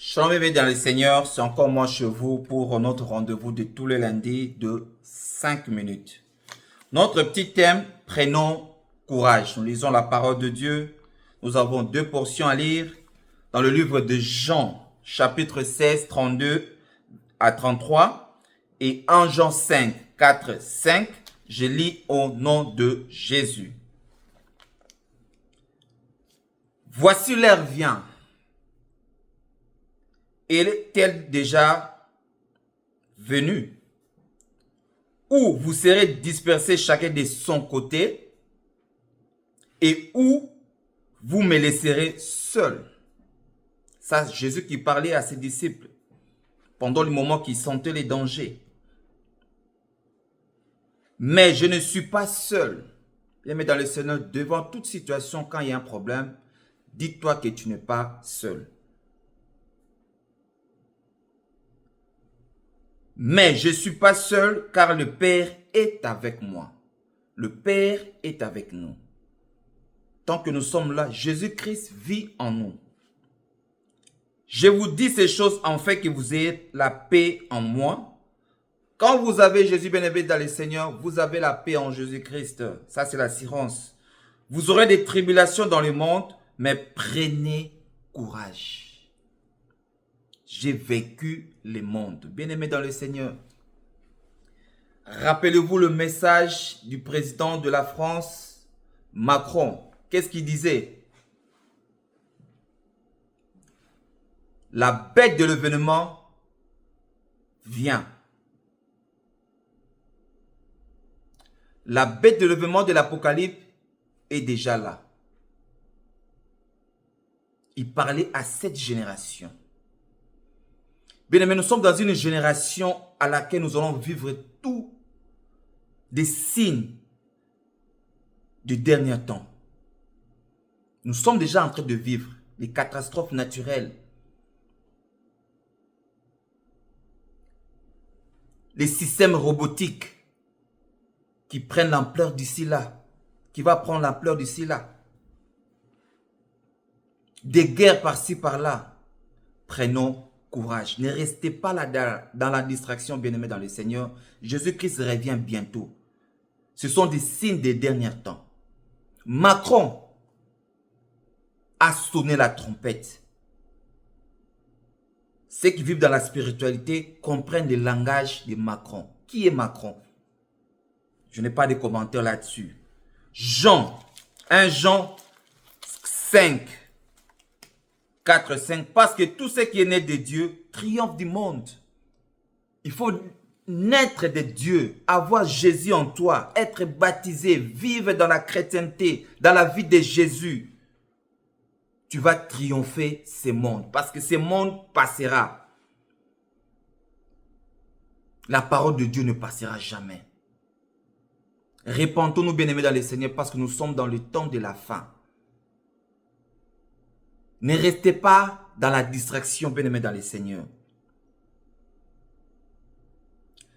Shalom et dans le Seigneur, c'est encore moi chez vous pour notre rendez-vous de tous les lundis de 5 minutes. Notre petit thème, prenons courage. Nous lisons la parole de Dieu. Nous avons 2 portions à lire dans le livre de Jean, chapitre 16, 32 à 33 et 1 Jean 5, 4, 5. Je lis au nom de Jésus. Voici l'heure vient. Est-elle déjà venue? Où vous serez dispersés chacun de son côté et où vous me laisserez seul. Ça, Jésus qui parlait à ses disciples pendant le moment qu'ils sentaient les dangers. Mais je ne suis pas seul. Bien, mais dans le Seigneur, devant toute situation, quand il y a un problème, dis-toi que tu n'es pas seul. Mais je ne suis pas seul car le Père est avec moi. Le Père est avec nous. Tant que nous sommes là, Jésus-Christ vit en nous. Je vous dis ces choses en fait que vous ayez la paix en moi. Quand vous avez Jésus bien-aimé dans le Seigneur, vous avez la paix en Jésus-Christ. Ça, c'est l'assurance. Vous aurez des tribulations dans le monde, mais prenez courage. J'ai vaincu le monde. Bien-aimé dans le Seigneur. Rappelez-vous le message du président de la France, Macron. Qu'est-ce qu'il disait? La bête de l'événement vient. La bête de l'événement de l'Apocalypse est déjà là. Il parlait à cette génération. Bien aimé, nous sommes dans une génération à laquelle nous allons vivre tous des signes du dernier temps. Nous sommes déjà en train de vivre les catastrophes naturelles, les systèmes robotiques qui prennent l'ampleur d'ici là, qui va prendre l'ampleur d'ici là, des guerres par-ci par-là. Prenons courage. Ne restez pas là dans la distraction, bien-aimés dans le Seigneur. Jésus-Christ revient bientôt. Ce sont des signes des derniers temps. Macron a sonné la trompette. Ceux qui vivent dans la spiritualité comprennent le langage de Macron. Qui est Macron? Je n'ai pas de commentaires là-dessus. Jean, 1 Jean 5, 4, 5. Parce que tout ce qui est né de Dieu triomphe du monde. Il faut naître de Dieu, avoir Jésus en toi, être baptisé, vivre dans la chrétienté, dans la vie de Jésus. Tu vas triompher ce monde parce que ce monde passera. La parole de Dieu ne passera jamais. Répentons-nous, bien-aimés dans le Seigneur, parce que nous sommes dans le temps de la fin. Ne restez pas dans la distraction, bien-aimés dans le Seigneur.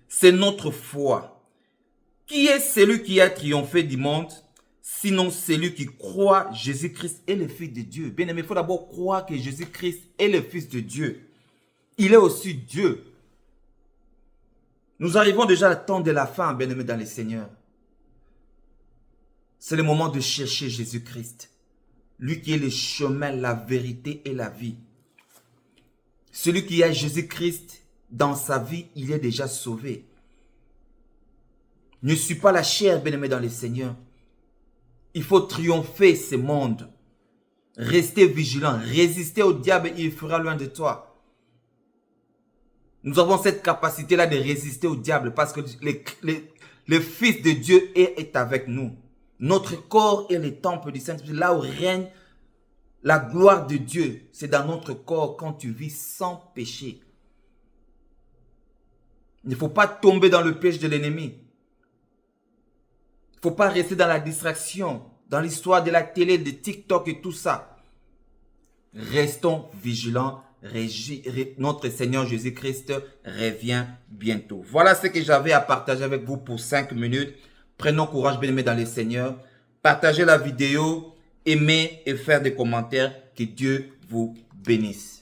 C'est notre foi. Qui est celui qui a triomphé du monde, sinon celui qui croit Jésus-Christ est le Fils de Dieu? Bien-aimé, il faut d'abord croire que Jésus-Christ est le Fils de Dieu. Il est aussi Dieu. Nous arrivons déjà au temps de la fin, bien-aimés dans le Seigneur. C'est le moment de chercher Jésus-Christ. Lui qui est le chemin, la vérité et la vie. Celui qui a Jésus-Christ dans sa vie, il est déjà sauvé. Ne suis pas la chair, bien-aimé dans le Seigneur. Il faut triompher ce monde. Restez vigilant. Résister au diable et il fera loin de toi. Nous avons cette capacité-là de résister au diable parce que le Fils de Dieu est avec nous. Notre corps est le temple du Saint-Esprit. Là où règne la gloire de Dieu, c'est dans notre corps quand tu vis sans péché. Il ne faut pas tomber dans le piège de l'ennemi. Il ne faut pas rester dans la distraction, dans l'histoire de la télé, de TikTok et tout ça. Restons vigilants. Notre Seigneur Jésus-Christ revient bientôt. Voilà ce que j'avais à partager avec vous pour 5 minutes. Prenons courage, bien-aimés dans le Seigneur. Partagez la vidéo, aimez et faire des commentaires. Que Dieu vous bénisse.